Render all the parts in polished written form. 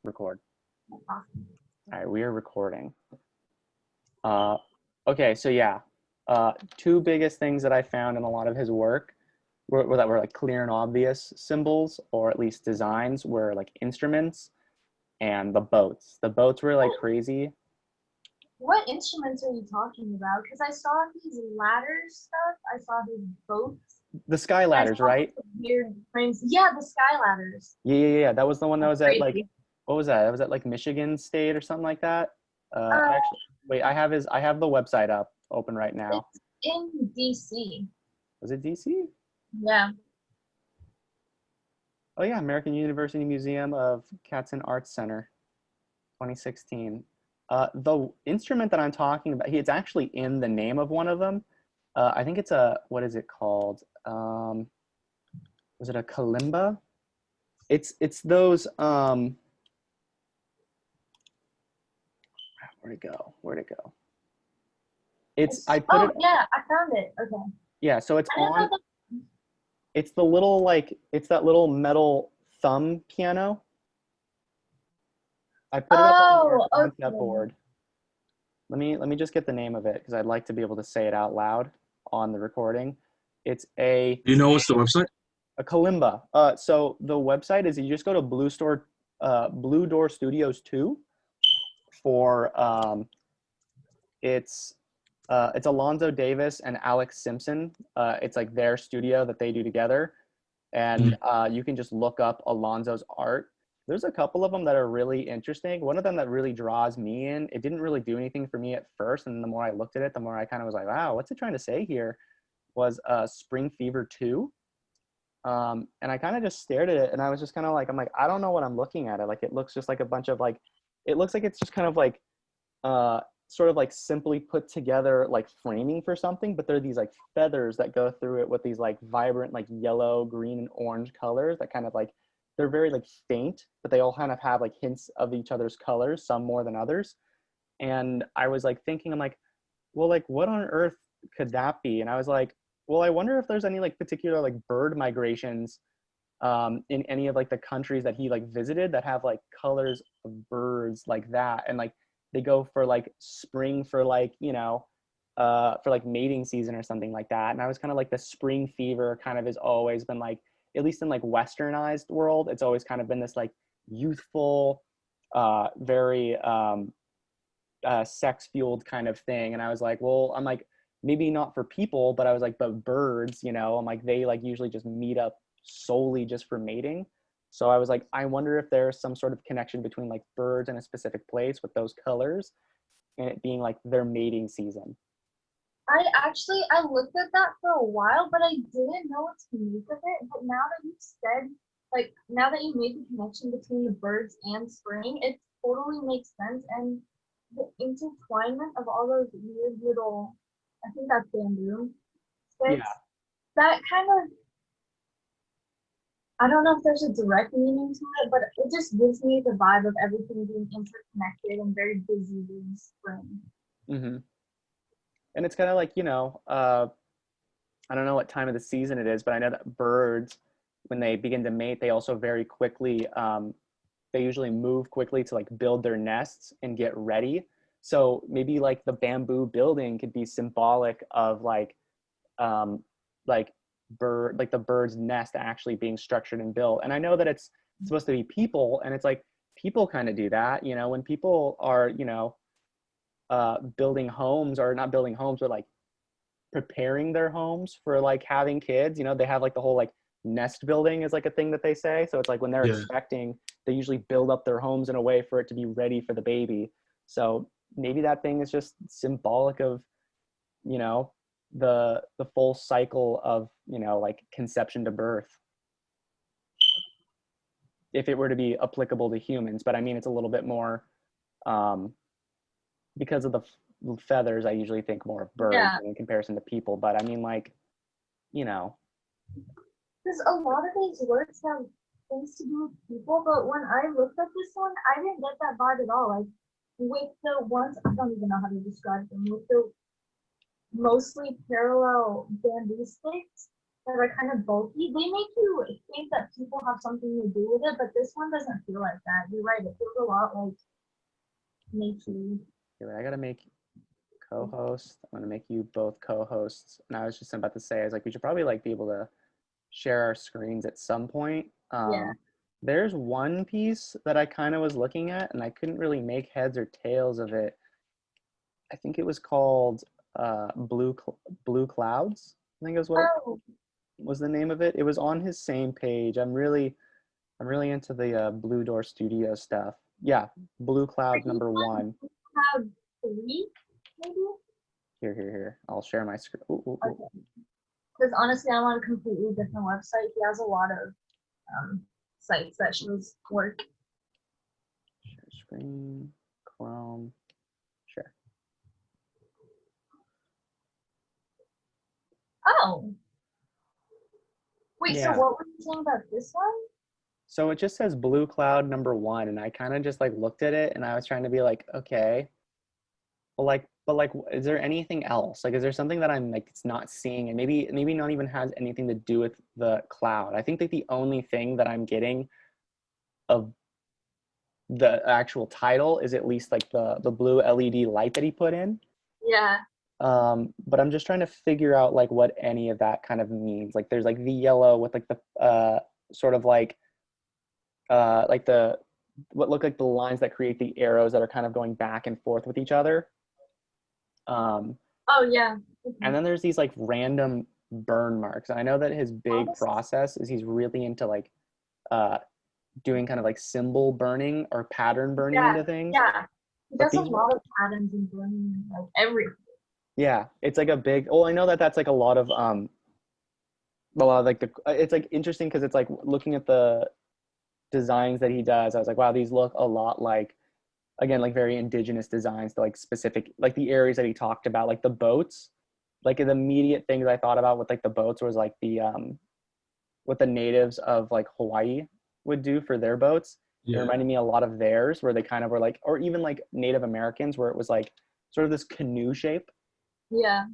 Record. Awesome. All right, we are recording. Okay, so yeah, two biggest things that I found in a lot of his work were that were like clear and obvious symbols, or at least designs, were like instruments and the boats. The boats were like crazy. What instruments are you talking about? Because I saw these ladder stuff. I saw these boats. The sky I ladders, saw right? these weird frames. Yeah, the sky ladders. Yeah. That was the one that That's was at like, crazy. what was that? That was at like Michigan State or something like that. Uh, Actually, wait, I have the website up open right now. it's in DC. Was it DC? Yeah. Oh yeah, American University Museum of Cats and Arts Center, 2016. The instrument that I'm talking about, it's actually in the name of one of them. I think it's what is it called? Was it a kalimba? It's those, where'd it go? Where'd it go? I put Oh it, yeah, I found it. Okay. yeah, so it's I didn't know on, that. it's the little, like, it's that little metal thumb piano. I put it up on our Oh, concept okay. board. Let me just get the name of it because I'd like to be able to say it out loud on the recording. It's You know what's the website? a kalimba. So the website is, you just go to Blue Door Studios 2 for it's Alonzo Davis and Alex Simpson. It's like their studio that they do together, and you can just look up Alonzo's art. There's a couple of them that are really interesting. One of them that really draws me in, it didn't really do anything for me at first, and the more I looked at it, the more I kind of was like, wow, what's it trying to say here? Was Spring Fever 2. And I kind of just stared at it, and I was just kind of like, I'm like, I don't know what I'm looking at. It like, it looks just like a bunch of like, it looks like it's just kind of like sort of like simply put together like framing for something, but there are these like feathers that go through it with these like vibrant like yellow, green, and orange colors that kind of like, they're very like faint, but they all kind of have like hints of each other's colors, some more than others. And I was like thinking, I'm like, well, like what on earth could that be? And I was like, well, I wonder if there's any like particular like bird migrations in any of like the countries that he like visited that have like colors of birds like that, and like they go for like spring for like, for like mating season or something like that. And I was kind of like, the spring fever kind of has always been like, at least in like westernized world, it's always kind of been this like youthful, very sex fueled kind of thing. And I was like, well, I'm like, maybe not for people, but I was like, but birds, I'm like, they like usually just meet up solely just for mating. So I was like, I wonder if there's some sort of connection between like birds in a specific place with those colors and it being like their mating season. I looked at that for a while, but I didn't know what to make of it. But now that you said, like, now that you made the connection between the birds and spring, it totally makes sense. And the intertwinement of all those weird little, I think that's bamboo Yeah. sticks, that kind of, I don't know if there's a direct meaning to it, but it just gives me the vibe of everything being interconnected and very busy during spring. Mm-hmm. And it's kind of like, I don't know what time of the season it is, but I know that birds, when they begin to mate, they also very quickly, they usually move quickly to like build their nests and get ready. So maybe like the bamboo building could be symbolic of um, like like the bird's nest actually being structured and built. And I know that it's supposed to be people, and it's like people kind of do that, when people are, building homes, or not building homes, but like preparing their homes for like having kids, they have like the whole like nest building is like a thing that they say. So it's like when they're Yeah. expecting, they usually build up their homes in a way for it to be ready for the baby. So maybe that thing is just symbolic of, the full cycle of, like conception to birth, if it were to be applicable to humans. But I mean, it's a little bit more, because of the feathers, I usually think more of birds Yeah, in comparison to people. But I mean, like, you know, because a lot of these words have things to do with people, but when I looked at this one, I didn't get that vibe at all. Like with the ones, I don't even know how to describe them, with the mostly parallel bamboo sticks, that are kind of bulky, they make you think that people have something to do with it, but this one doesn't feel like that. You're right, it feels a lot like nature. Okay, wait, I gotta make co-host. I'm gonna make you both co-hosts. And I was just about to say, I was like, we should probably like be able to share our screens at some point. Yeah. There's one piece that I kind of was looking at, and I couldn't really make heads or tails of it. I think it was called Blue Clouds. I think it was what it Oh, was the name of it. It was on his same page. I'm really into the Blue Door Studio stuff. Yeah, Blue are Cloud you number trying one. to have three, maybe? Here. I'll share my screen. Okay. Because honestly, I'm on a completely different website. He has a lot of um, sites that shows work. Share screen, Chrome, share. Oh, wait, so Yeah. what were you saying about this one? So it just says Blue Cloud number one, and I kind of just like looked at it, and I was trying to be like, okay, but like, is there anything else? Like, is there something that I'm like it's not seeing, and maybe not even has anything to do with the cloud? I think that the only thing that I'm getting of the actual title is at least like the blue LED light that he put in. Yeah. But I'm just trying to figure out like what any of that kind of means. Like, there's like the yellow with like the sort of like the what look like the lines that create the arrows that are kind of going back and forth with each other. Um, Oh, yeah. Okay. and then there's these like random burn marks. And I know that his big Honestly, process is he's really into like uh, doing kind of like symbol burning or pattern burning yeah, into things. yeah. He But does a these, lot of patterns and burning, like everything. yeah, it's like a big. Well, I know that that's like a lot of like the. It's like interesting because it's like looking at the designs that he does. I was like, wow, these look a lot like again like very indigenous designs to like specific like the areas that he talked about, like the boats. Like the immediate things I thought about with like the boats was like the what the natives of like Hawaii would do for their boats. It Yeah. reminded me a lot of theirs, where they kind of were like, or even like Native Americans, where it was like sort of this canoe shape. Yeah.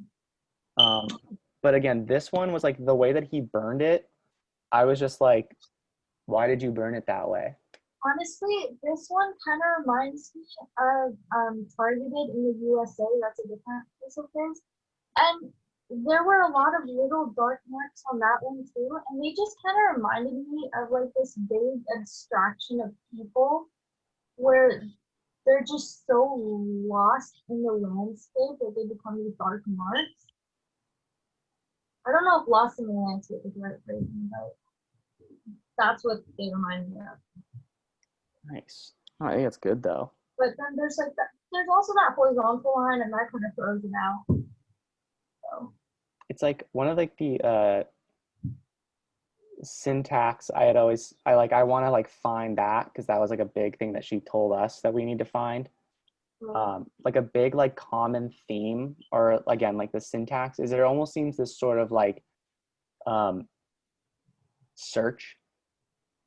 Um, but again, this one was like the way that he burned it. I was just like, why did you burn it that way? Honestly, this one kind of reminds me of Targeted in the USA. That's a different piece of his. And there were a lot of little dark marks on that one too. And they just kind of reminded me of like this big abstraction of people where they're just so lost in the landscape that they become these dark marks. I don't know if lost in the landscape is the right phrasing, but that's what they remind me of. Nice. Oh, I think it's good though. But then there's like that, there's also that horizontal line, and that kind of throws it out. So It's like one of like the syntax I had always I want to like find that because that was like a big thing that she told us that we need to find. Like a big like common theme or again like the syntax is it almost seems this sort of like um, search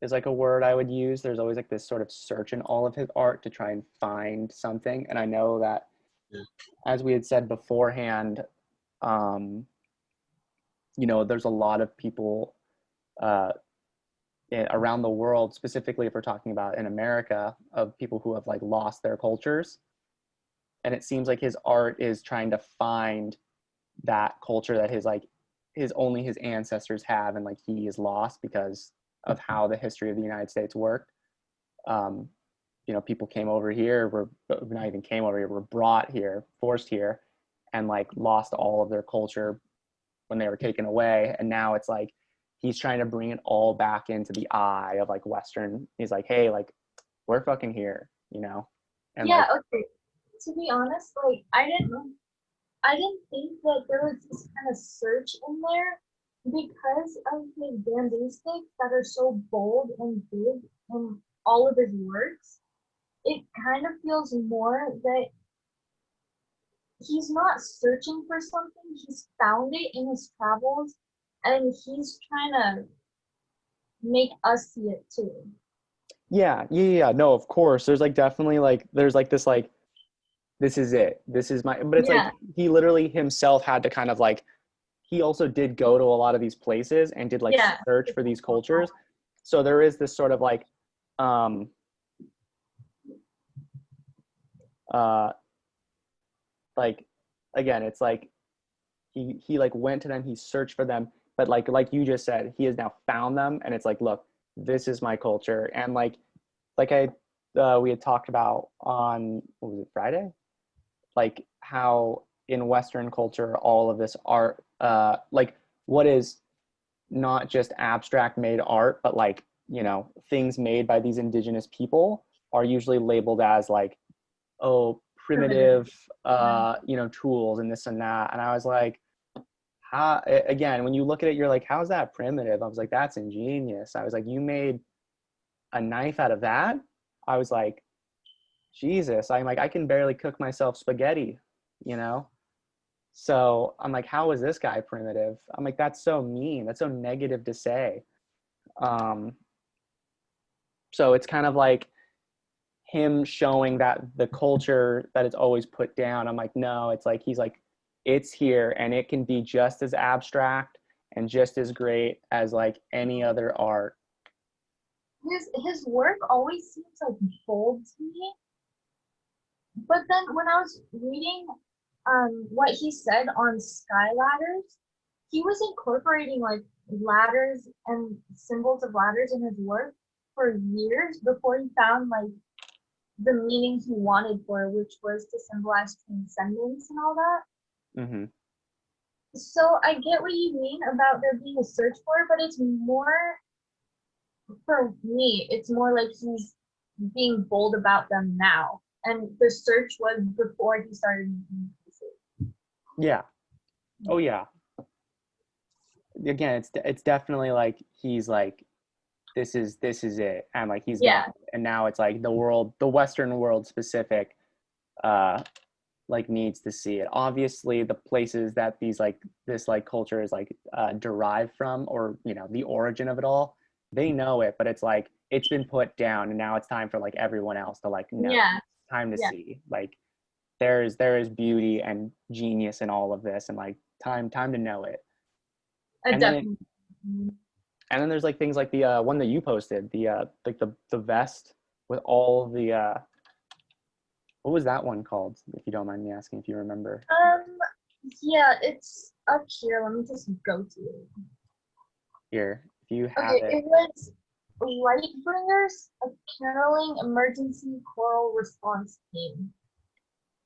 is like a word I would use. There's always like this sort of search in all of his art to try and find something. And I know that Yeah. as we had said beforehand, um, you know, there's a lot of people uh, around the world, specifically if we're talking about in America, of people who have like lost their cultures. And it seems like his art is trying to find that culture that his only his ancestors have and like he is lost because of how the history of the United States worked. Um, you know, people came over here, were not even came over here, were brought here, forced here, and like lost all of their culture when they were taken away. And now it's like he's trying to bring it all back into the eye of like Western. He's like, hey, like we're fucking here, you know, and yeah, like okay. To be honest, like I didn't think that there was this kind of search in there because of his bamboo sticks that are so bold and big in all of his works. It kind of feels more that he's not searching for something, he's found it in his travels and he's trying to make us see it too. yeah, no, of course. There's like definitely like there's like this is it. This is my but it's like Yeah, he literally himself had to kind of like he also did go to a lot of these places and did like Yeah. search for these cultures. So there is this sort of like um uh like again, it's like he like went to them, he searched for them, but like you just said, he has now found them, and it's like, look, this is my culture. And like I we had talked about on, what was it, Friday, like how in Western culture all of this art, like what is not just abstract made art, but like, you know, things made by these indigenous people are usually labeled as like, oh, Primitive. primitive, you know, tools and this and that. And I was like, how, again, when you look at it, you're like, how's that primitive? I was like, that's ingenious. I was like, you made a knife out of that? I was like, Jesus, I'm like, I can barely cook myself spaghetti, you know? So I'm like, how is this guy primitive? I'm like, that's so mean. That's so negative to say. Um, so it's kind of like him showing that the culture that is always put down. I'm like, no, it's like, he's like, it's here and it can be just as abstract and just as great as like any other art. His work always seems like bold to me. But then when I was reading what he said on sky ladders, he was incorporating like ladders and symbols of ladders in his work for years before he found like the meaning he wanted for it, which was to symbolize transcendence and all that. Mm-hmm. So I get what you mean about there being a search for it, but it's more, for me, it's more like he's being bold about them now. And the search was before he started making pieces. Yeah. Oh yeah. Again, it's definitely like he's like, this is it, and like he's got Yeah, it. And now it's like the world, the Western world specific, uh like needs to see it. Obviously the places that these like this like culture is like derived from, or you know, the origin of it all, they know it, but it's like it's been put down and now it's time for like everyone else to like know. yeah, Time to yeah. see like there is beauty and genius in all of this, and like time to know it. I And then it, definitely. and then there's like things like the one that you posted, the like the vest with all the what was that one called, if you don't mind me asking, if you remember? Um, yeah, it's up here. Let me just go to it. Here, if you have Okay, it. it was Lightbringers, a caroling emergency choral response team.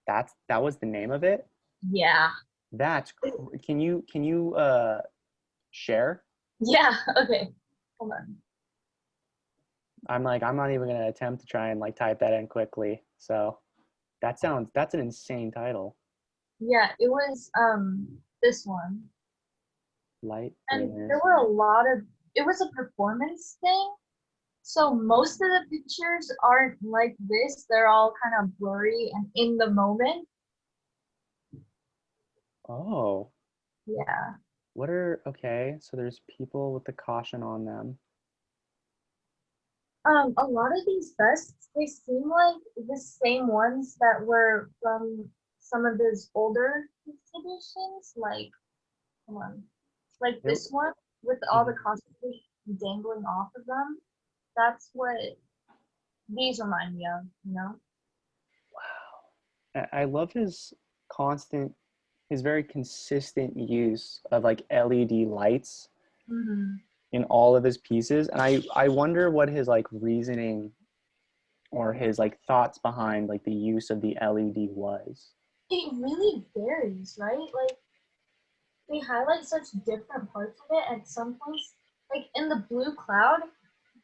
That was the name of it. Yeah. Can you share? Yeah, okay. Hold on. I'm like, I'm not even gonna attempt to try and like type that in quickly. So that's an insane title. Yeah, it was this one. Light And bringers. there were a lot of, it was a performance thing. So most of the pictures aren't like this. They're all kind of blurry and in the moment. Oh, Yeah. what are, okay, so there's people with the caution on them. A lot of these vests, they seem like the same ones that were from some of those older exhibitions, like, come on, like There- this one with all the Mhm. costumes dangling off of them. That's what these remind me of, you know? I love his constant, his very consistent use of like LED lights Mm-hmm. in all of his pieces. And I wonder what his like reasoning or his like thoughts behind like the use of the LED was. It really varies, right? Like they highlight such different parts of it at some points. Like in the blue cloud,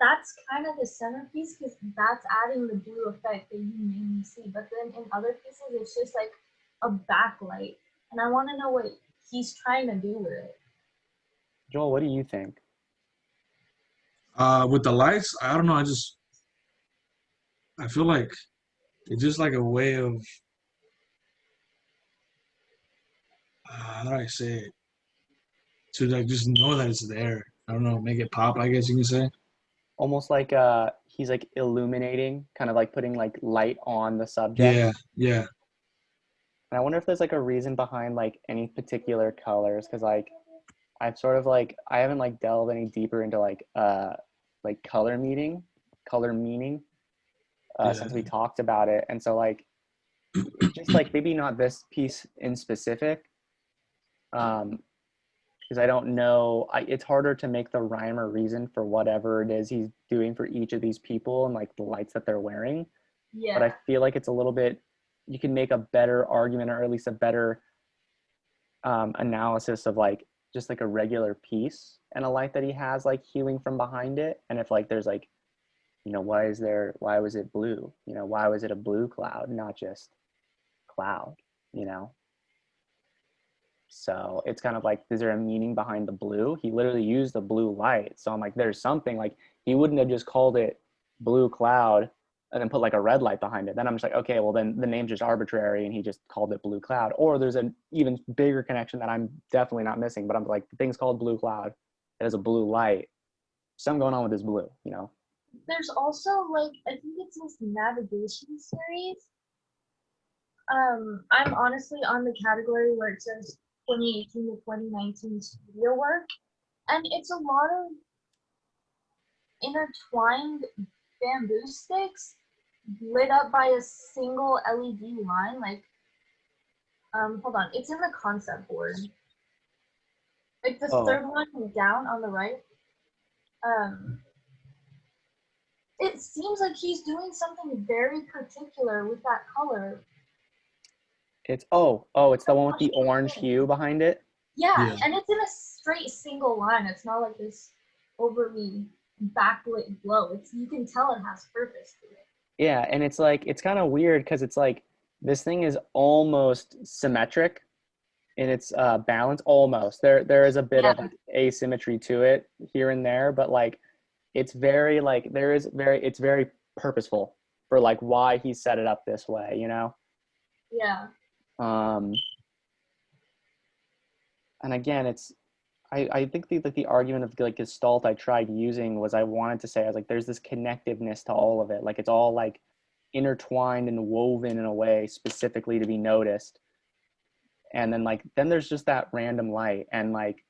that's kind of the centerpiece because that's adding the blue effect that you mainly see. But then in other pieces, it's just like a backlight. And I want to know what he's trying to do with it. Joel, what do you think? With the lights, I don't know. I feel like it's just like a way of how do I say it, to like just know that it's there. I don't know, make it pop. I guess you can say. Almost like he's like illuminating, kind of like putting like light on the subject. Yeah, yeah. And I wonder if there's like a reason behind like any particular colors, because like I've sort of like I haven't like delved any deeper into like color meaning Yeah. since we talked about it. And so like it's just like maybe not this piece in specific, because I don't know. It's harder to make the rhyme or reason for whatever it is he's doing for each of these people and like the lights that they're wearing. But I Yeah. feel like it's a little bit, you can make a better argument or at least a better analysis of like just like a regular piece and a light that he has like healing from behind it. And if like there's like, why was it blue? Why was it a blue cloud, not just cloud, you know? So it's kind of like, is there a meaning behind the blue? He literally used the blue light. So I'm like, there's something, like he wouldn't have just called it blue cloud and then put like a red light behind it. Then I'm just like, okay, well then the name's just arbitrary and he just called it blue cloud. Or there's an even bigger connection that I'm definitely not missing, but I'm like, the thing's called blue cloud. It has a blue light. Something going on with this blue. There's also like I think it's this navigation series. I'm honestly on the category where it says 2018 to 2019 studio work, and it's a lot of intertwined bamboo sticks lit up by a single LED line. Like, hold on, it's in the concept board. Like the Oh, third one down on the right. Um, it seems like he's doing something very particular with that color. it's the one with the orange hue behind it. Yeah, Yeah. and it's in a straight single line. It's not like this overly backlit glow. You can tell it has purpose to it. Yeah, and it's like it's kind of weird because it's like this thing is almost symmetric in its balance. Almost there is a bit Yeah, of like asymmetry to it here and there, but like it's very like it's very purposeful for like why he set it up this way. yeah. Um, and again, I think the argument of like Gestalt I tried using was I wanted to say I was like there's this connectiveness to all of it, like it's all like intertwined and woven in a way specifically to be noticed. And then there's just that random light, and like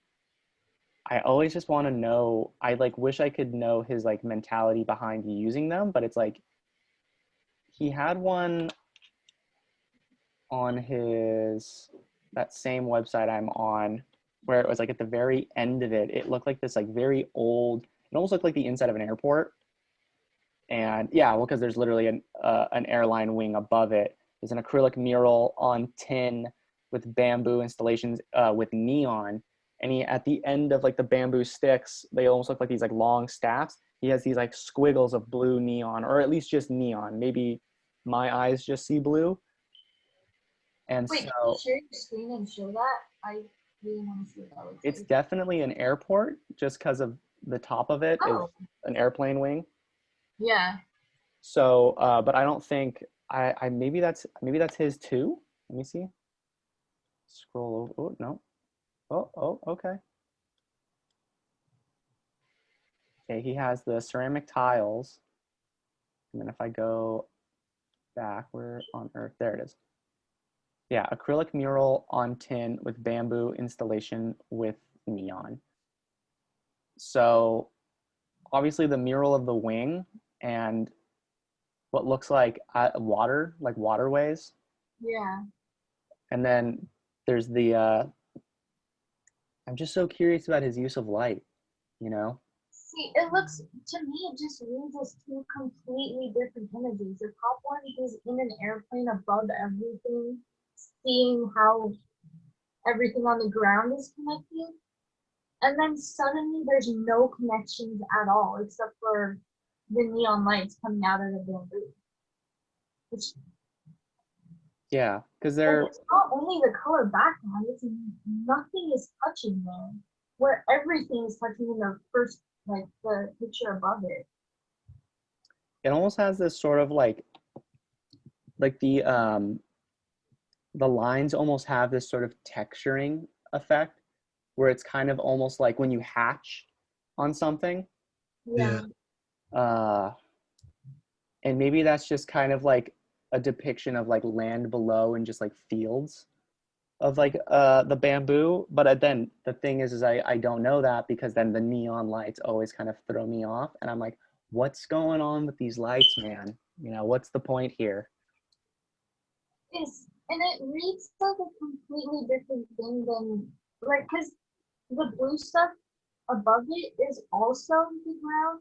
I always just want to know, I like wish I could know his like mentality behind using them, but it's like he had one on his that same website I'm on where it was like at the very end of it, it looked like this like very old, it almost looked like the inside of an airport. And yeah, well, because there's literally an airline wing above it. There's an acrylic mural on tin with bamboo installations with neon. And at the end of like the bamboo sticks, they almost look like these like long staffs. He has these like squiggles of blue neon, or at least just neon. Maybe my eyes just see blue. And Wait, can you so share your screen and show that? I really want to see what that looks it's like. definitely an airport just because of the top of it is Oh, an airplane wing. yeah. So, but I don't think I maybe that's his too. Let me see. Scroll over. Oh no. Oh, okay. Okay, he has the ceramic tiles. And then if I go back, where on earth? There it is. Yeah, acrylic mural on tin with bamboo installation with neon. So obviously the mural of the wing and what looks like water, like waterways. Yeah. And then there's I'm just so curious about his use of light. See, it looks to me it just reads as two completely different images. The top one is in an airplane above everything, seeing how everything on the ground is connected. And then suddenly there's no connections at all except for the neon lights coming out of the bamboo. Which Yeah, because like they're it's not only the color background, it's nothing is touching there. Where everything is touching in the first like the picture above it. it almost has this sort of like the lines almost have this sort of texturing effect where it's kind of almost like when you hatch on something. Yeah. Yeah. Uh, and maybe that's just kind of like a depiction of like land below and just like fields. of like the bamboo, but then the thing is I don't know that because then the neon lights always kind of throw me off, and I'm like, what's going on with these lights, man? You know, what's the point here? Is and it reads like a completely different thing than like because the blue stuff above it is also the ground.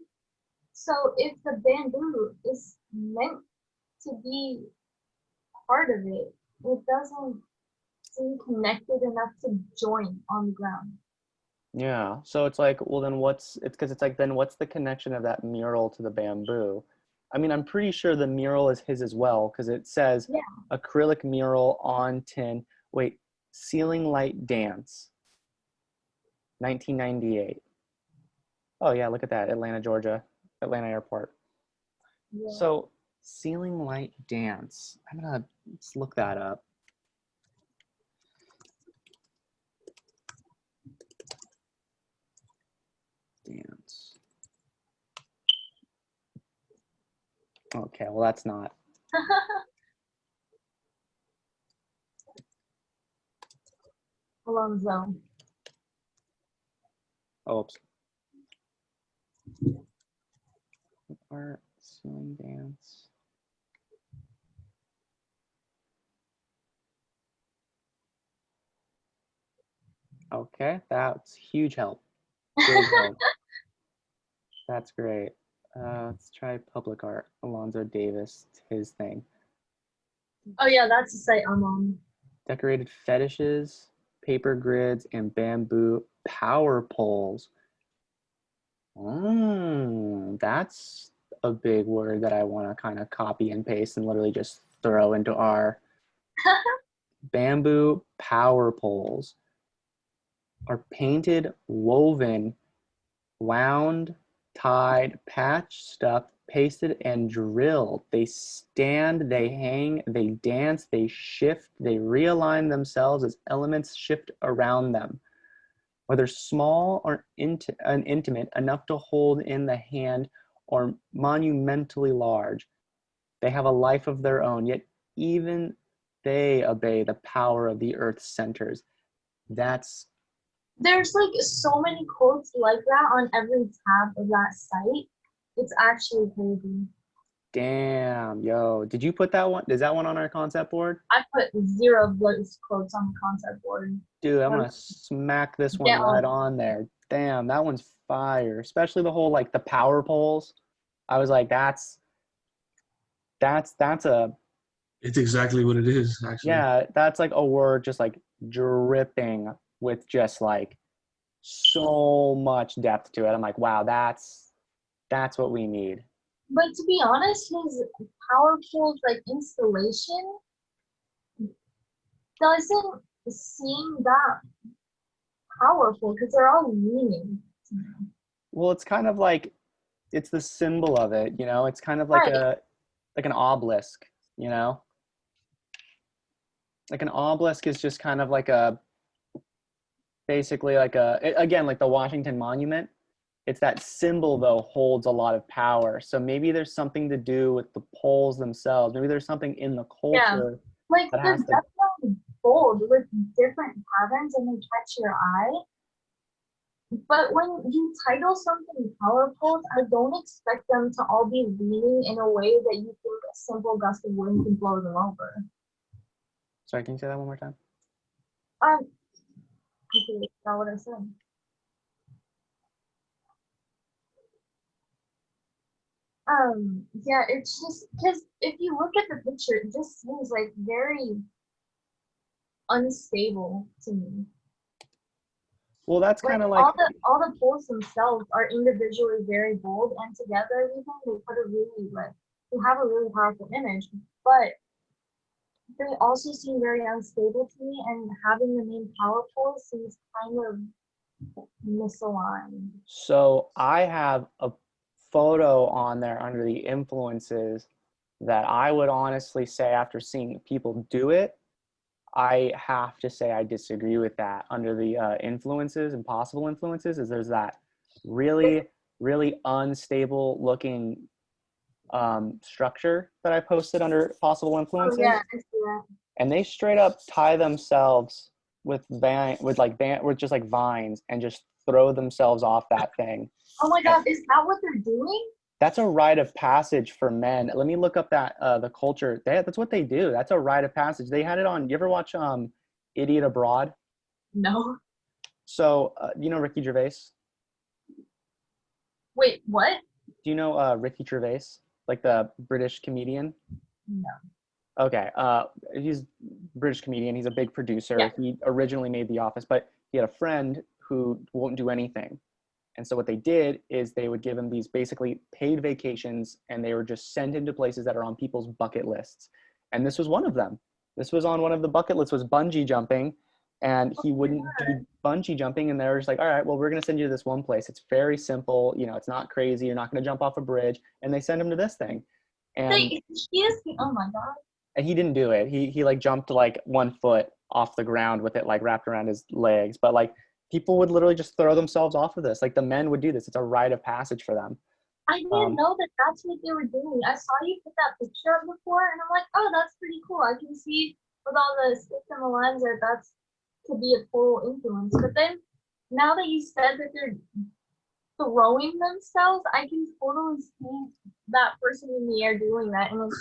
So if the bamboo is meant to be part of it, it doesn't seem connected enough to join on the ground. Yeah, so it's like, well, then it's because it's like, then what's the connection of that mural to the bamboo? I mean, I'm pretty sure the mural is his as well because it says Yeah. acrylic mural on tin. Wait, ceiling light dance, 1998. Oh yeah, look at that, Atlanta, Georgia, Atlanta airport. Yeah. So ceiling light dance. Let's look that up. Dance. Okay, well that's not. Alonzo. Oops. Art ceiling dance. Okay, that's huge help. Big help. That's great. Let's try public art. Alonzo Davis, his thing. Oh yeah, that's the site I'm on. Decorated fetishes, paper grids, and bamboo power poles. That's a big word that I want to kind of copy and paste and literally just throw into our bamboo power poles are painted, woven, wound, tied, patched, stuffed, pasted, and drilled. They stand, they hang, they dance, they shift, they realign themselves as elements shift around them. Whether small or intimate, enough to hold in the hand, or monumentally large, they have a life of their own, yet even they obey the power of the earth's centers. That's There's like so many quotes like that on every tab of that site. It's actually crazy. damn, yo. Did you put that one? Is that one on our concept board? I put zero of those quotes on the concept board. Dude, I'm Um, gonna smack this one Get right on. on there. Damn, that one's fire. Especially the whole like the power poles. I was like, that's a It's exactly what it is, actually. yeah, that's like a word just like dripping with just like so much depth to it. I'm like, wow, that's what we need. But to be honest, his powerful like installation doesn't seem that powerful because they're all leaning. Well, it's kind of like it's the symbol of it, you know? It's kind of like Right. a like an obelisk, you know? Like an obelisk is just kind of like a basically like again like the Washington Monument. It's that symbol though holds a lot of power. So maybe there's something to do with the poles themselves. Maybe there's something in the Yeah. culture Like that they're has to. definitely bold with different patterns and they catch your eye. But when you title something powerful, I don't expect them to all be leaning in a way that you think a simple gust of wind can blow them over. Sorry, can you say that one more time? Um, completely not what I said. Yeah, it's just because if you look at the picture, it just seems like very unstable to me. Well, that's Like kind of like all the poles themselves are individually very bold, and together even they put a really like they have a really powerful image, but they also seem very unstable to me, and having the name powerful seems kind of misaligned. so I have a photo on there under the influences that I would honestly say after seeing people do it, I have to say I disagree with that under the influences and possible influences is there's that really, really unstable looking structure that I posted under possible Oh yeah, influences. I see that. and they straight up tie themselves with just like vines and just throw themselves off that thing. Oh my And God, is that what they're doing? that's a rite of passage for men. Let me look up that the culture. That's what they do. That's a rite of passage. They had it on. You ever watch Idiot Abroad? No. So you know Ricky Gervais? Wait, what? Do you know Ricky Gervais, like the British comedian? No. Okay, he's a British comedian. He's a big Yeah. producer. He originally made The Office, but he had a friend who won't do anything. And so what they did is they would give him these basically paid vacations, and they were just sent him to places that are on people's bucket lists. And this was one of them. This was on one of the bucket lists, was bungee jumping, and he wouldn't do bungee jumping. And they were just like, all right, well, we're going to send you to this one place. It's very simple. You know, it's not crazy. You're not going to jump off a bridge. And they send him to this thing. And He is. Oh my God. and he didn't do it. He like jumped like 1 foot off the ground with it like wrapped around his legs. But like people would literally just throw themselves off of this. Like the men would do this. It's a rite of passage for them. I didn't know that that's what they were doing. I saw you put that picture up before, and I'm like, oh, that's pretty cool. I can see with all the sticks and the lines that that's could be a total influence. But then now that you said that they're throwing themselves, I can totally see that person in the air doing that, and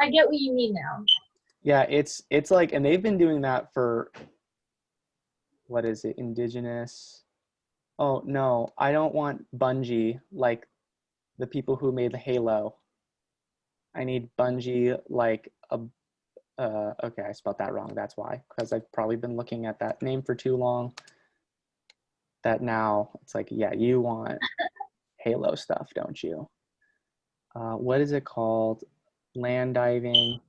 I get what you mean now. Yeah, it's like, and they've been doing that for, what is it, indigenous? Oh no, I don't want Bungie like the people who made the Halo. I need Bungie like a okay, I spelled that wrong. That's why, because I've probably been looking at that name for too long. That now it's like, yeah, you want Halo stuff, don't you? What is it called? Land diving.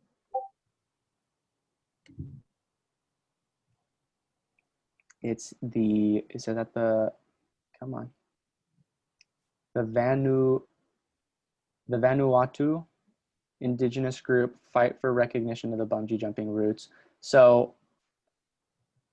It's the, is it at the, come on. The Vanuatu indigenous group fight for recognition of the bungee jumping routes. So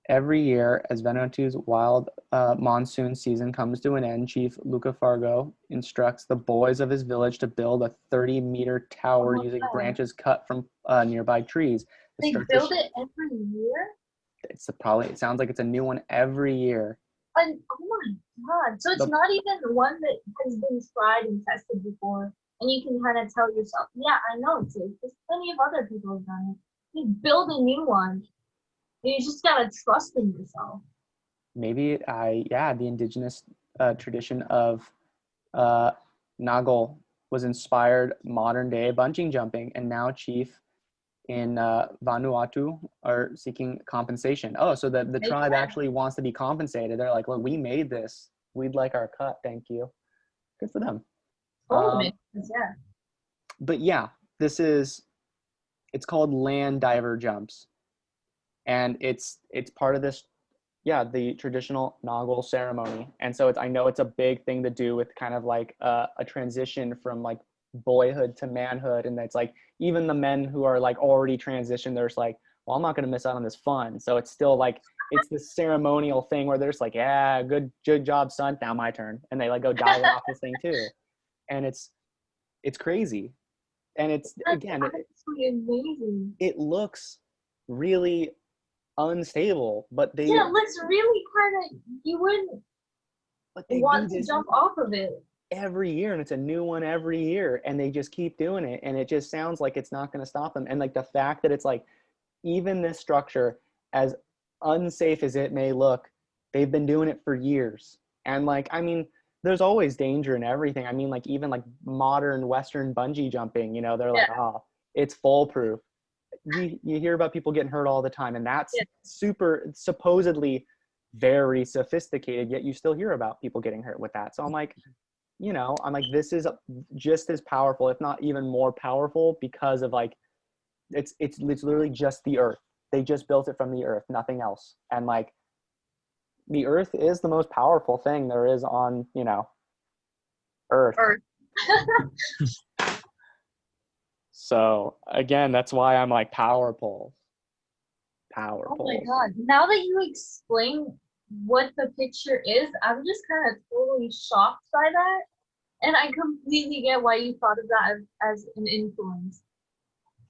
every year, as Vanuatu's wild monsoon season comes to an end, Chief Luca Fargo instructs the boys of his village to build a 30-meter tower using branches cut from nearby trees. They build it every year? It sounds like it's a new one every year. And oh my God. So it's not even one that has been tried and tested before. And you can kind of tell yourself, yeah, I know it's safe. There's plenty of other people who've done it. You build a new one. You just gotta trust in yourself. Maybe the indigenous tradition of Nagal was inspired modern day bungee jumping, and now Chief in Vanuatu are seeking compensation. Oh, so the tribe actually wants to be compensated. They're like, look, we made this. We'd like our cut. Thank you. Good for them. Totally makes sense, yeah. But yeah, it's called land diver jumps. And it's part of this, the traditional Nagal ceremony. And so I know it's a big thing to do with kind of like a transition from like boyhood to manhood. And it's like, even the men who are like already transitioned, they're just like, well, I'm not going to miss out on this fun. So it's still like, it's this ceremonial thing where they're just like, yeah, good job, son. Now my turn. And they like go diving off this thing too. And it's crazy. And it's, again, amazing. It looks really unstable, but it looks really kind of, you wouldn't want to jump off of it every year, and it's a new one every year, and they just keep doing it, and it just sounds like it's not going to stop them. And like the fact that it's like, even this structure, as unsafe as it may look, they've been doing it for years. And like, I mean, there's always danger in everything. I mean, like even like modern Western bungee jumping, they're like, oh, it's foolproof. You hear about people getting hurt all the time, and that's super supposedly very sophisticated, yet you still hear about people getting hurt with that. So I'm like, this is just as powerful, if not even more powerful, because of like, it's literally just the earth. They just built it from the earth, nothing else. And like, the earth is the most powerful thing there is on, earth. So again, that's why I'm like power poles. Oh my God. Now that you explain what the picture is, I'm just kind of totally shocked by that. And I completely get why you thought of that as an influence.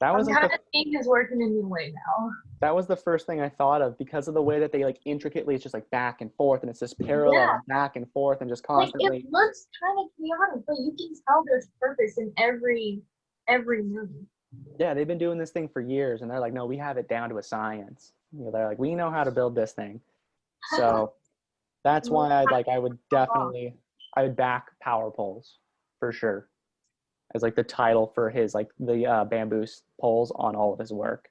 That was I'm like kind of seeing his work in a new way now. that was the first thing I thought of because of the way that they like intricately, it's just like back and forth, and it's just Yeah, parallel and back and forth and just like it constantly. looks kind of chaotic, but you can tell there's purpose in every movie. Yeah, they've been doing this thing for years, and they're like, no, we have it down to a science. You know, they're like, we know how to build this thing. So that's And we why have I would to go off. definitely, I would back Power Poles for sure as like the title for his like the bamboo poles on all of his work,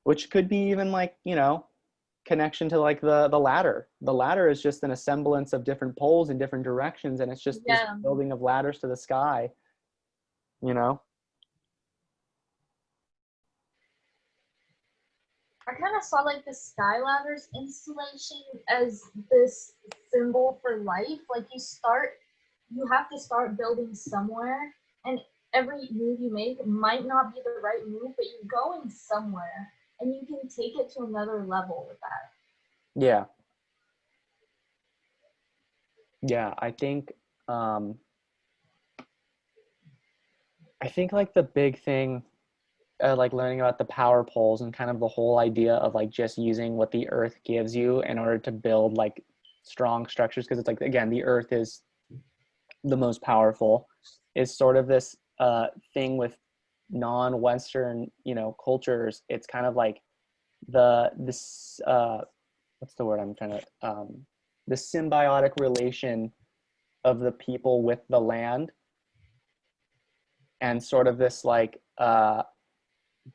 which could be even like connection to like the ladder. The ladder is just an assemblance of different poles in different directions, and it's just this Yeah, building of ladders to the sky. You know? I kind of saw like the Skyladders installation as this symbol for life. Like you have to start building somewhere, and every move you make might not be the right move, but you're going somewhere, and you can take it to another level with that. Yeah. Yeah. Um, I think like the big thing, like learning about the power poles and kind of the whole idea of like just using what the earth gives you in order to build like strong structures, because it's like again the earth is the most powerful, is sort of this thing with non-Western cultures. It's kind of like this what's the word I'm trying to the symbiotic relation of the people with the land, and sort of this like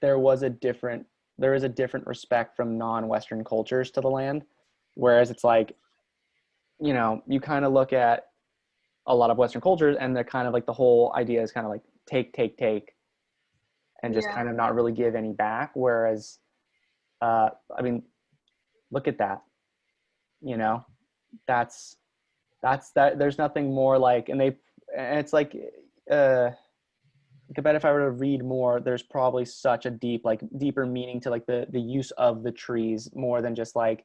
there was a different there is a different respect from non-Western cultures to the land, whereas it's like you kind of look at a lot of Western cultures and they're kind of like the whole idea is kind of like take and just Yeah, kind of not really give any back, whereas I mean look at that, you know that's that there's nothing more like, and it's like uh I bet if I were to read more, there's probably such a deeper meaning to like the use of the trees more than just like,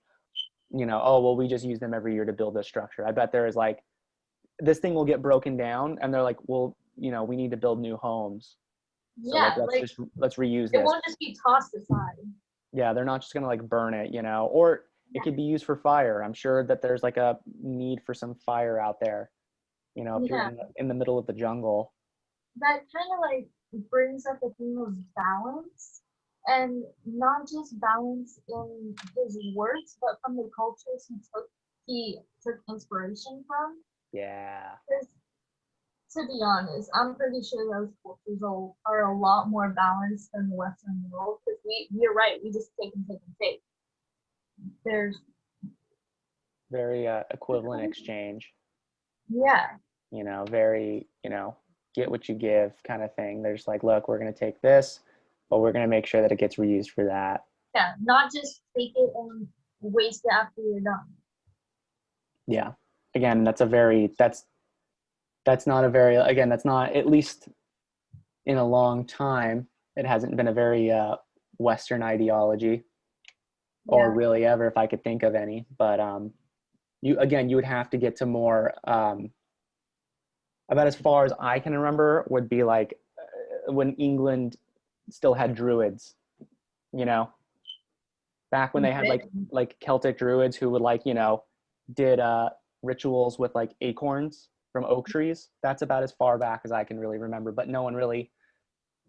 oh well we just use them every year to build this structure. I bet there is like this thing will get broken down and they're like, well, we need to build new homes. So like yeah, like let's reuse it this. won't just be tossed aside. Yeah, they're not just gonna like burn it, or it Yeah, could be used for fire. I'm sure that there's like a need for some fire out there, if you're yeah. in the middle of the jungle. That kind of like brings up the theme of balance, and not just balance in his works, but from the cultures he took inspiration from. Yeah. Because to be honest, I'm pretty sure those cultures are a lot more balanced than the Western world. Because you're right, we just take and take and take. There's Very equivalent exchange. yeah, Very, get what you give kind of thing. They're just like, look, we're going to take this, but we're going to make sure that it gets reused for that. yeah, not just take it and waste it after you're done. Yeah. Again, that's not a very, again, that's not, at least in a long time, it hasn't been a very Western ideology, or Yeah, really ever, if I could think of any. But you would have to get to more, about as far as I can remember, would be like when England still had druids, you know, back when they had like Celtic druids who would like, did rituals with like acorns from oak trees. That's about as far back as I can really remember, but no one really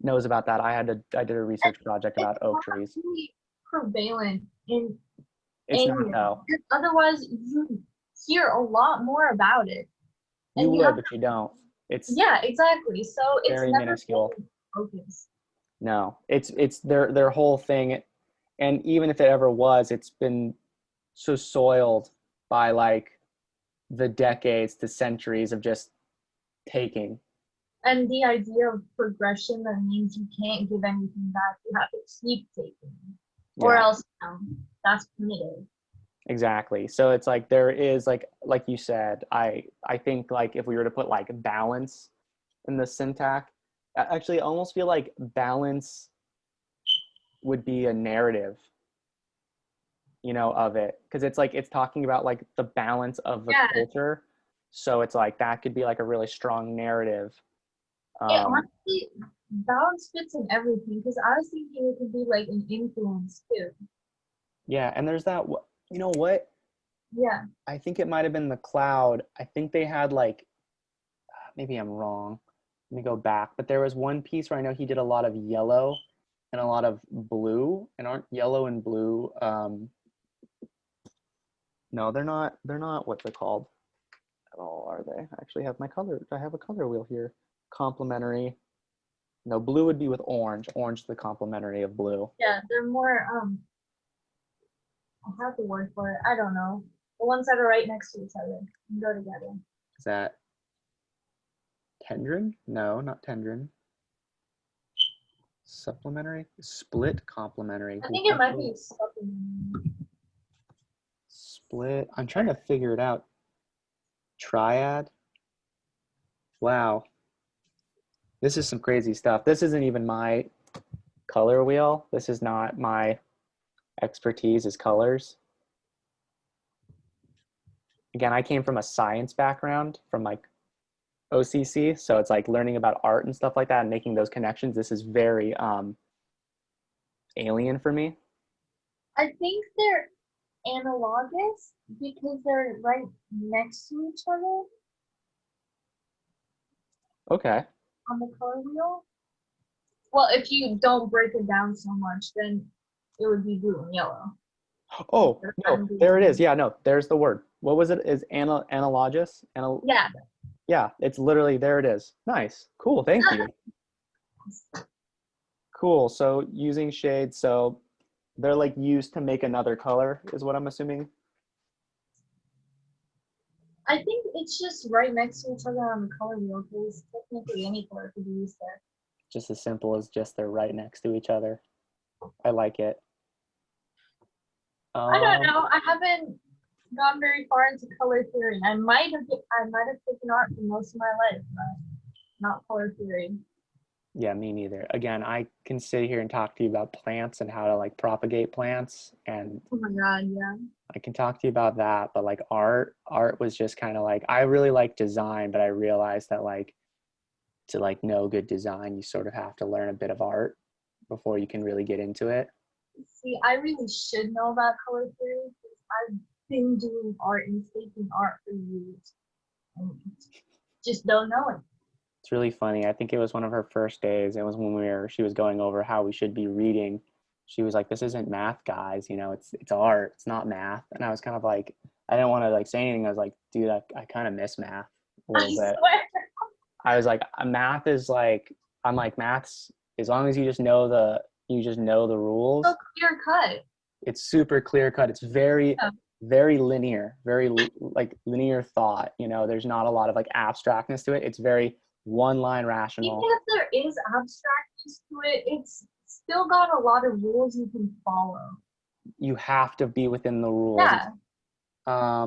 knows about that. I did a research project it's about oak not trees. really prevalent in It's not England. though. Because otherwise, you hear a lot more about it, You and you would, have but you don't. It's yeah, exactly. So it's very never minuscule. been focused. No, it's their whole thing, and even if it ever was, it's been so soiled by like the decades to centuries of just taking. And the idea of progression that means you can't give anything back. You have to keep taking, or Yeah, else that's primitive. exactly. So it's like there is like you said, I think like if we were to put like balance in the syntax, actually I almost feel like balance would be a narrative, of it, because it's like it's talking about like the balance of the Yeah, culture. So it's like that could be like a really strong narrative. it um honestly balance fits in everything because I was thinking it could be like an influence too. Yeah, and there's that. You know what? Yeah. I think it might have been the cloud. I think they had like, maybe I'm wrong. Let me go back. But there was one piece where I know he did a lot of yellow and a lot of blue. And aren't yellow and blue? No, they're not. They're not what they're called at all, are they? I actually have my color. I have a color wheel here. Complementary. No, blue would be with orange. Orange is the complementary of blue. Yeah, they're more I have the word for it. I don't know. The ones that are right next to each other and go together. Is that tendrin? No, not tendrin. Supplementary? Split complementary. I think it might be supplementary. Split. I'm trying to figure it out. Triad. Wow. This is some crazy stuff. This isn't even my color wheel. This is not my expertise is colors. Again, I came from a science background from like OCC. So it's like learning about art and stuff like that and making those connections. This is very alien for me. I think they're analogous because they're right next to each other Okay. on the color wheel. Well, if you don't break it down so much, then it would be blue and yellow. Oh, no, there it is. Yeah, no, there's the word. What was it? Is analogous? Yeah. Yeah, it's literally, there it is. Nice. Cool. Thank you. Cool. So using shades, so they're like used to make another color is what I'm assuming. I think it's just right next to each other on the color wheel because technically any color could be used there. Just as simple as just they're right next to each other. I like it. I don't know. I haven't gone very far into color theory. I might have taken art for most of my life, but not color theory. Yeah, me neither. Again, I can sit here and talk to you about plants and how to like propagate plants, and Oh my god, yeah. I can talk to you about that, but like art was just kind of like, I really like design, but I realized that like to like know good design, you sort of have to learn a bit of art before you can really get into it. See, I really should know about color theory because I've been doing art and taking art for years and just don't know it. It's really funny. I think it was one of her first days. It was when she was going over how we should be reading. She was like, "This isn't math, guys. You know, it's art. It's not math." And I was kind of like, I didn't want to like say anything. I was like, "Dude, I kind of miss math a I little bit." swear. I was like, math is like, I'm like, math's as long as you just know the rules. So clear cut. It's super clear cut. It's very, Yeah. very linear, very like linear thought. You know, there's not a lot of like abstractness to it. It's very one line rational. Even if there is abstractness to it, it's still got a lot of rules you can follow. You have to be within the rules. Yeah.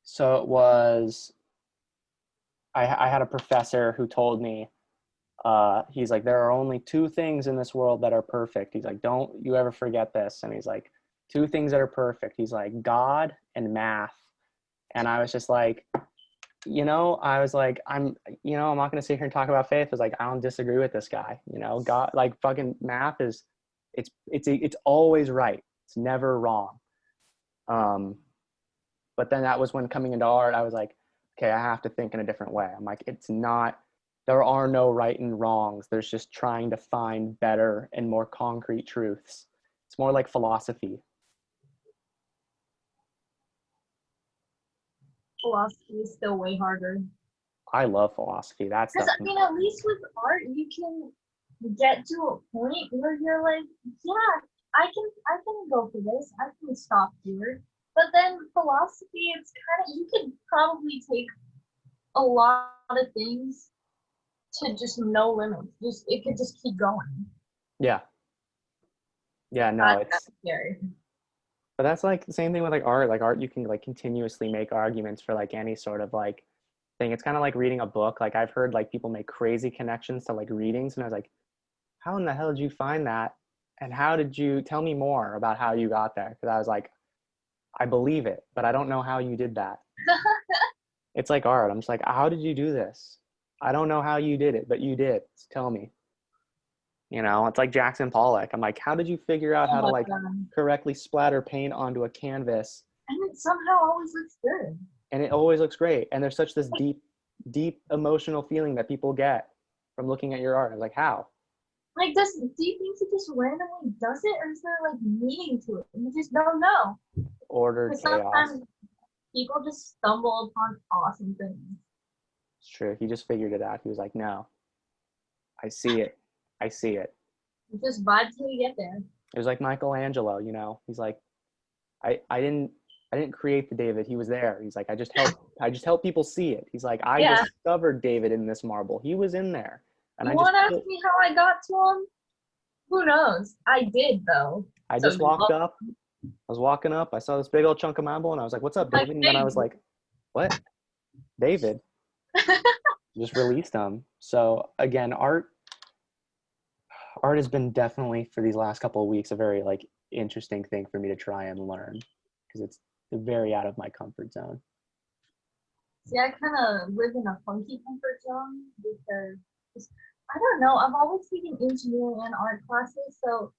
So it was, I had a professor who told me, he's like, there are only two things in this world that are perfect. He's like, don't you ever forget this. And he's like, two things that are perfect. He's like, God and math. And I was just like, I was like, I'm not going to sit here and talk about faith. I was like, I don't disagree with this guy. God, like fucking math is, it's always right. It's never wrong. But then that was when coming into art, I was like, okay, I have to think in a different way. I'm like, there are no right and wrongs. There's just trying to find better and more concrete truths. It's more like philosophy. Philosophy is still way harder. I love philosophy. That's Because I mean, at least with art, you can get to a point where you're like, yeah, I can go for this. I can stop here. But then philosophy, it's kind of, you could probably take a lot of things to just no limits. It could just keep going. Yeah. Yeah, no, That's scary. but that's like the same thing with like art. Like art, you can like continuously make arguments for like any sort of like thing. It's kind of like reading a book. Like I've heard like people make crazy connections to like readings, and I was like, how in the hell did you find that? And how did you tell me more about how you got there? Because I was like, I believe it, but I don't know how you did that. It's like art. I'm just like, how did you do this? I don't know how you did it, but you did. So tell me. You know, it's like Jackson Pollock. I'm like, how did you figure out Oh how to my like god. correctly splatter paint onto a canvas? And it somehow always looks good. And it always looks great. And there's such this deep emotional feeling that people get from looking at your art. I'm like, how? Like, do you think he just randomly does it, or is there like meaning to it? You just don't know. Ordered Because chaos. sometimes people just stumble upon awesome things. It's true. He just figured it out. He was like, no, I see it. I see it. You just vibe till you get there. It was like Michelangelo, you know. He's like, I didn't create the David. He was there. He's like, I just help people see it. He's like, I Yeah. discovered David in this marble. He was in there. And You want to ask me how I got to him? Who knows? I did though. I So just walked up. I was walking up. I saw this big old chunk of marble, and I was like, "What's up, like, David?" And then I was like, "What, David?" Just released him. So again, art has been definitely for these last couple of weeks a very like interesting thing for me to try and learn because it's very out of my comfort zone. see, I kind of live in a funky comfort zone because I don't know. I've always taken engineering and art classes, so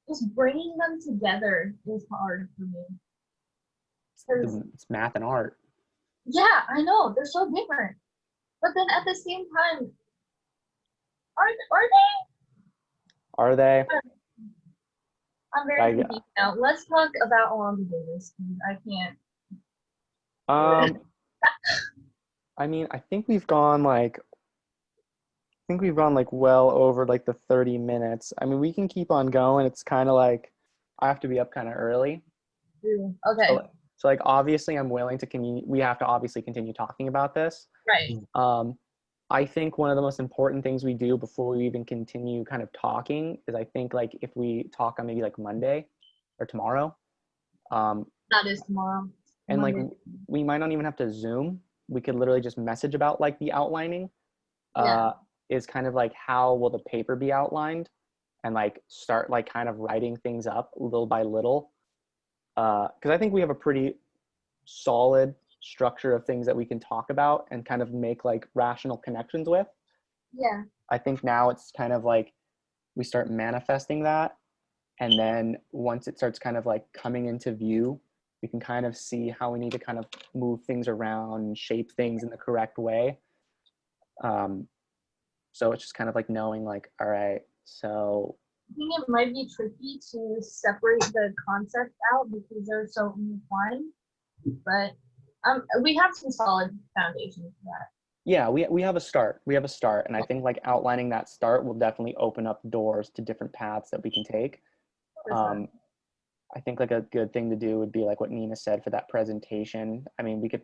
just bringing them together is hard for me. Because It's math and art. yeah, I know they're so different, but then at the same time, are Are they? they? I'm very confused now. Let's talk about Alonzo Davis. I can't. Um, I mean, I think we've gone like well over like the 30 minutes. I mean, we can keep on going. It's kind of like I have to be up kind of early. Okay, So like obviously I'm willing to we have to obviously continue talking about this. right. Um, I think one of the most important things we do before we even continue kind of talking is I think like if we talk on maybe like Monday or tomorrow, um, That is tomorrow. and like Monday. we might not even have to Zoom. We could literally just message about like the outlining. Yeah. Uh, is kind of like how will the paper be outlined, and like start like kind of writing things up little by little. Because I think we have a pretty solid structure of things that we can talk about and kind of make like rational connections with. Yeah. I think now it's kind of like we start manifesting that. And then once it starts kind of like coming into view, we can kind of see how we need to kind of move things around and shape things in the correct way. Um, so it's just kind of like knowing like, all right, so I think it might be tricky to separate the concepts out because they're so intertwined, but we have some solid foundations for that. yeah, we have a start. We have a start. And I think like outlining that start will definitely open up doors to different paths that we can take. For sure. I think like a good thing to do would be like what Nina said for that presentation. I mean, we could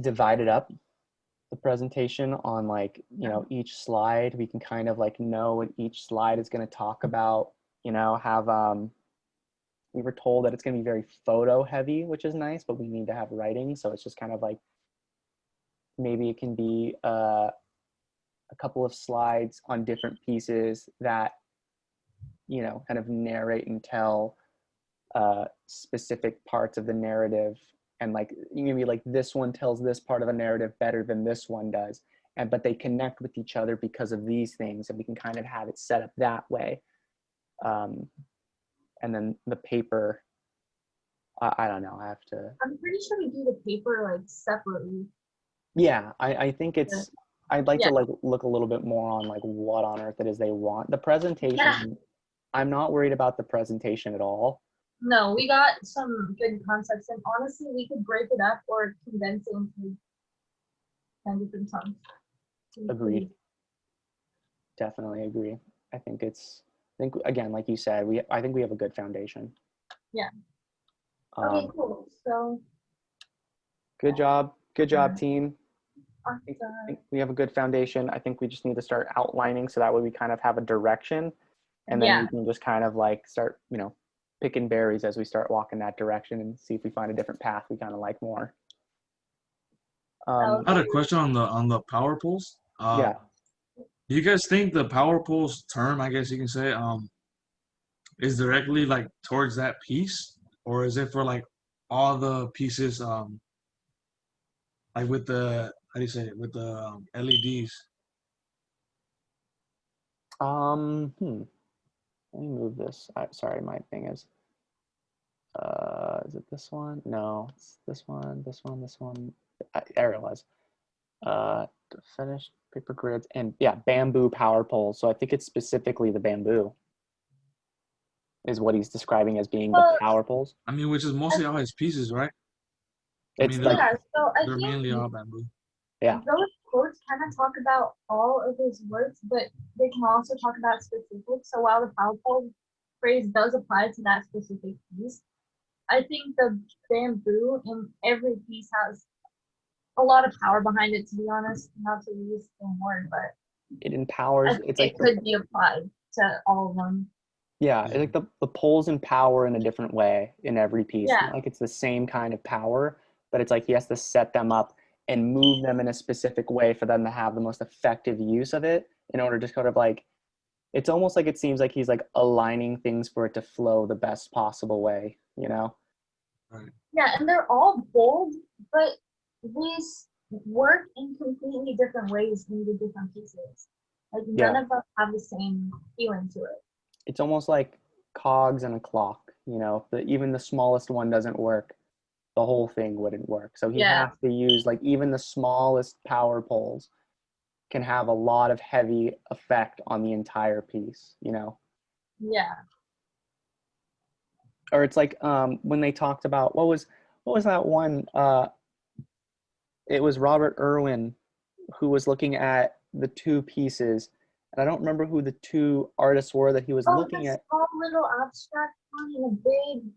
divide it up, the presentation on like, you know, each slide. We can kind of like know what each slide is going to talk about, you know, have we were told that it's going to be very photo heavy, which is nice, but we need to have writing. So it's just kind of like maybe it can be a couple of slides on different pieces that, you know, kind of narrate and tell specific parts of the narrative. And like maybe like this one tells this part of a narrative better than this one does, and but they connect with each other because of these things, and we can kind of have it set up that way. And then the paper, I don't know, I have to. I'm pretty sure we do the paper like separately. Yeah, I think it's. I'd like Yeah. to like look a little bit more on like what on earth it is they want. The presentation, Yeah. I'm not worried about the presentation at all. No, we got some good concepts, and honestly, we could break it up or condense it into 10 different chunks. Agreed. Definitely agree. I think it's. I think again, like you said, I think we have a good foundation. Yeah. Okay, Um, cool. So, good job, team. I awesome. think we have a good foundation. I think we just need to start outlining so that way we kind of have a direction, and then Yeah. we can just kind of like start, you know, picking berries as we start walking that direction and see if we find a different path we kind of like more. I had a question on the power poles. Yeah. Do you guys think the power poles term, I guess you can say, is directly like towards that piece, or is it for like all the pieces, like with the how do you say it, with the LEDs? Let me move this. Sorry, my thing is it this one? No, it's this one, this one, this one. There it was. Finished paper grids and yeah, bamboo power poles. So I think it's specifically the bamboo is what he's describing as being the Well, power poles. I mean, which is I, mostly all his pieces, right? I It's mean, like, yeah, so I they're mainly think all bamboo. yeah, those quotes kind of talk about all of his works, but they can also talk about specifics. So while the PowerPoint phrase does apply to that specific piece, I think the bamboo in every piece has a lot of power behind it, to be honest. Not to use the same word, but it I empowers. think It's like it could be applied to all of them. yeah, it's Yeah. like the poles empower in a different way in every piece. Yeah, Not like it's the same kind of power, but it's like he has to set them up and move them in a specific way for them to have the most effective use of it in order to kind of like it's almost like it seems like he's like aligning things for it to flow the best possible way, you know? Right. yeah, and they're all bold, but these work in completely different ways in the different pieces. Like none Yeah. of them have the same feeling to it. It's almost like cogs in a clock, you know? Even the smallest one doesn't work, the whole thing wouldn't work. So he Yeah, has to use like even the smallest power poles can have a lot of heavy effect on the entire piece, you know? yeah. Or it's like when they talked about what was that one it was Robert Irwin who was looking at the two pieces and I don't remember who the two artists were that he was Oh, looking the at. small little abstract one and a big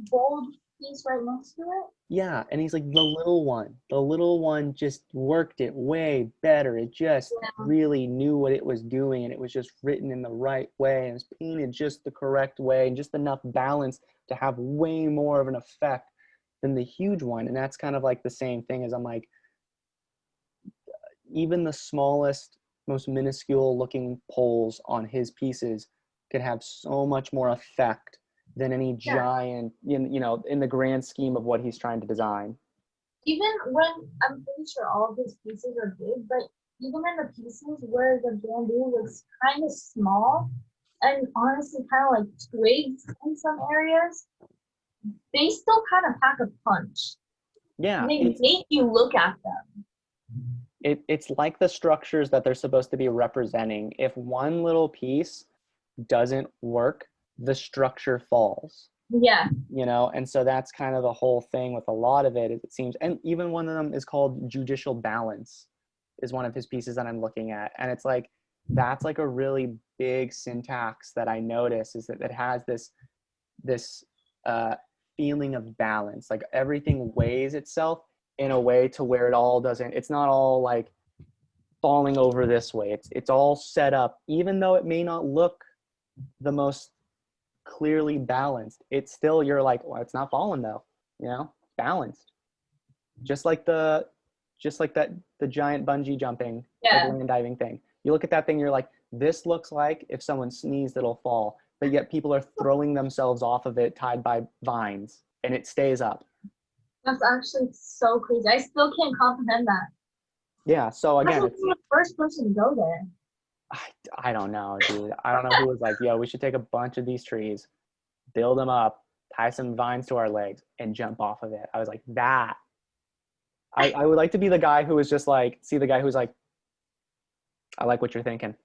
bold piece right next to it. Yeah, and he's like the little one just worked it way better. It just Yeah, really knew what it was doing and it was just written in the right way and it was painted just the correct way and just enough balance to have way more of an effect than the huge one. And that's kind of like the same thing as I'm like even the smallest, most minuscule looking poles on his pieces could have so much more effect than any yeah. giant, you know, in the grand scheme of what he's trying to design. Even when I'm pretty sure all of his pieces are big, but even in the pieces where the bamboo was kind of small and honestly kind of like twigs in some areas, they still kind of pack a punch. Yeah, They make you look at them. it's like the structures that they're supposed to be representing. If one little piece doesn't work, the structure falls. Yeah, You know, and so that's kind of the whole thing with a lot of it, it seems. And even one of them is called Judicial Balance, is one of his pieces that I'm looking at, and it's like that's like a really big syntax that I notice is that it has this uh, feeling of balance, like everything weighs itself in a way to where it all doesn't. It's not all like falling over this way. It's all set up, even though it may not look the most clearly balanced. It's still you're like, well, it's not falling though, you know, balanced. Just like that the giant bungee jumping, like yeah. land diving thing. You look at that thing, you're like, this looks like if someone sneezed, it'll fall. But yet people are throwing themselves off of it tied by vines and it stays up. That's actually so crazy. I still can't comprehend that. Yeah. So How again, was it's the first person to go there? I, I don't know, dude. I don't know who was like, yo, we should take a bunch of these trees, build them up, tie some vines to our legs, and jump off of it. I was like, that. I would like to be the guy who was just like, see the guy who's like, I like what you're thinking.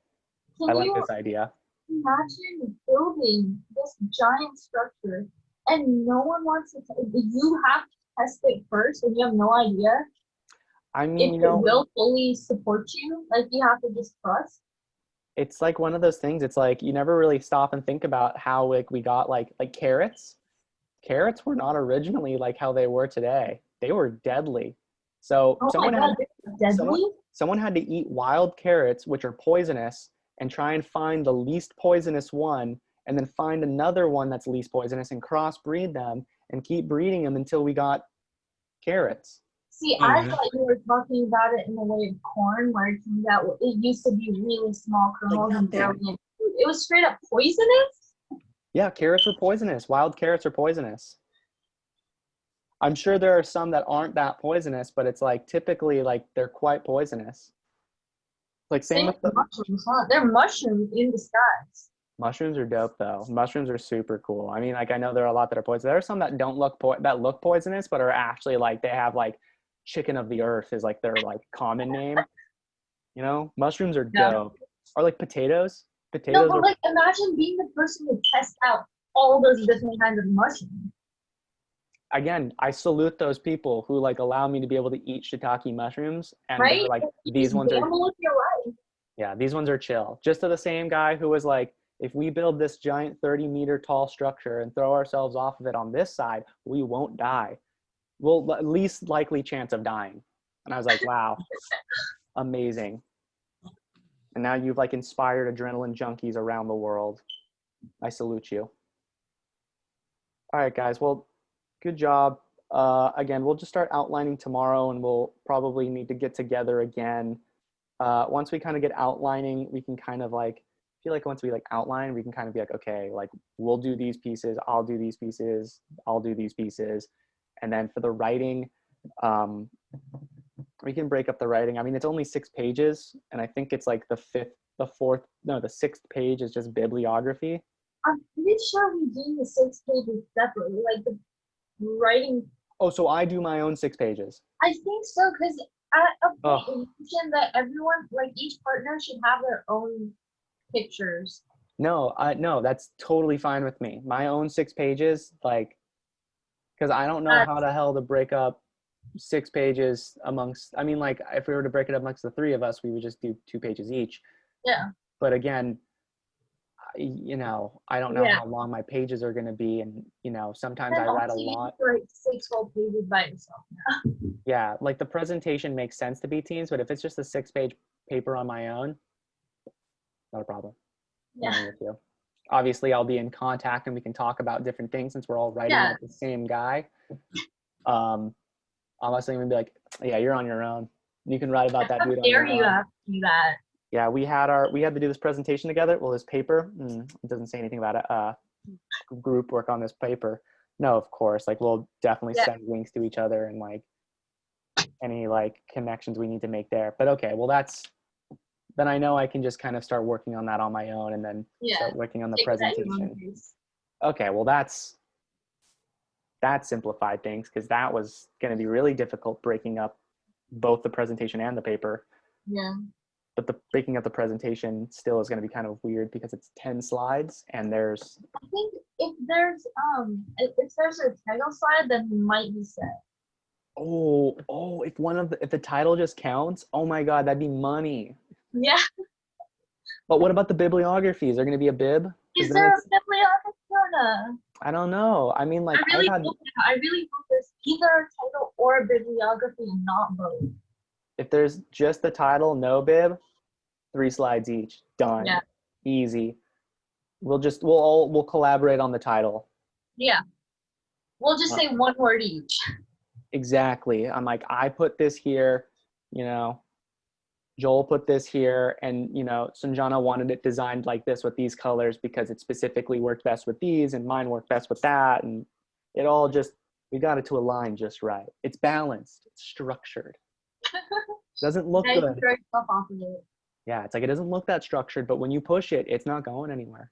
I Can like you this idea. imagine building this giant structure and no one wants to, you have to test it first and you have no idea I mean, if you it know, will fully support you? Like you have to just trust. it's like one of those things. It's like you never really stop and think about how like we got like carrots. Carrots were not originally like how they were today. They were deadly. So Oh my God, this is someone deadly? someone had to eat wild carrots, which are poisonous, and try and find the least poisonous one, and then find another one that's least poisonous and crossbreed them and keep breeding them until we got carrots. See, Oh I yeah. thought you were talking about it in the way of corn, where it turns out it used to be really small Like kernels and barely nothing. in food. It was straight up poisonous? Yeah, carrots are poisonous. Wild carrots are poisonous. I'm sure there are some that aren't that poisonous, but it's like typically like they're quite poisonous. Like same Same with with the mushrooms, huh? They're mushrooms in disguise. mushrooms are dope though. Mushrooms are super cool. I mean, like I know there are a lot that are poisonous. There are some that don't look that look poisonous, but are actually like they have like chicken of the earth is like their like common name. You know, mushrooms are Yeah. dope. Or like potatoes. No, Potatoes but are like imagine being the person to test out all those different kinds of mushrooms. again, I salute those people who like allow me to be able to eat shiitake mushrooms and they're Right? like You these just ones are gamble with your life. yeah, these ones are chill. Just to the same guy who was like, if we build this giant 30-meter tall structure and throw ourselves off of it on this side, we won't die. Well, least likely chance of dying. And I was like, wow, amazing. And now you've like inspired adrenaline junkies around the world. I salute you. All right, guys. Well, good job. Again, we'll just start outlining tomorrow and we'll probably need to get together again. Once we kind of get outlining, we can kind of like, feel like once we like outline, we can kind of be like, okay, like we'll do these pieces, I'll do these pieces, I'll do these pieces. And then for the writing, we can break up the writing. I mean, it's only 6 pages, and I think it's like the sixth page is just bibliography. I'm pretty sure we do the 6 pages separately, like the writing. Oh, so I do my own 6 pages. I think so, because at a point Oh, you mentioned that everyone, like each partner, should have their own pictures. no, that's totally fine with me. My own 6 pages, like, because I don't know how That's the hell to break up 6 pages amongst. I mean, like, if we were to break it up amongst the 3 of us, we would just do 2 pages each. yeah, But again, you know, I don't know yeah. how long my pages are going to be, and you know, sometimes And I write a also you lot. have to write 6 whole pages by yourself. Yeah, like the presentation makes sense to be teams, but if it's just a 6-page paper on my own, not a problem. Yeah, I'm with you. Obviously, I'll be in contact and we can talk about different things since we're all writing yeah. like the same guy. I'm also going to be like, yeah, you're on your own. You can write about that How dude on dare your you own. ask me that? Yeah, we had to do this presentation together. Well, this paper, it doesn't say anything about it. Group work on this paper. No, of course. Like we'll definitely Yeah, send links to each other and like any like connections we need to make there. But okay, well then I know I can just kind of start working on that on my own and then yeah. start working on the Take it at your own presentation. pace. Okay, well that simplified things because that was going to be really difficult breaking up both the presentation and the paper. Yeah. But the breaking up the presentation still is going to be kind of weird because it's 10 slides and there's I think if there's a title slide, then we might be set. if the title just counts, oh my god, that'd be money. Yeah. But what about the bibliography? Is there going to be a bib? Is Then there a it's bibliography? I don't know. I mean, like I really hope there's either a title or a bibliography and not both. if there's just the title, no bib, 3 slides each, done, Yeah. easy. We'll collaborate on the title. Yeah. We'll just Uh, say one word each. exactly. I'm like, I put this here, you know, Joel put this here, and you know, Sanjana wanted it designed like this with these colors because it specifically worked best with these, and mine worked best with that, and it all just we got it to align just right. It's balanced, it's structured. Doesn't look Now you can good. throw yourself off of it. Yeah, it's like it doesn't look that structured, but when you push it, it's not going anywhere.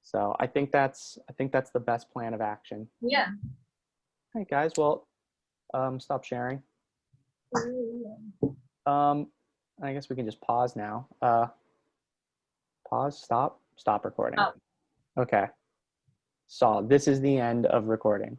So I think that's the best plan of action. Yeah. All right, guys. Well, stop sharing. I guess we can just pause now. Pause. Stop. Stop recording. Oh. Okay. So this is the end of recording.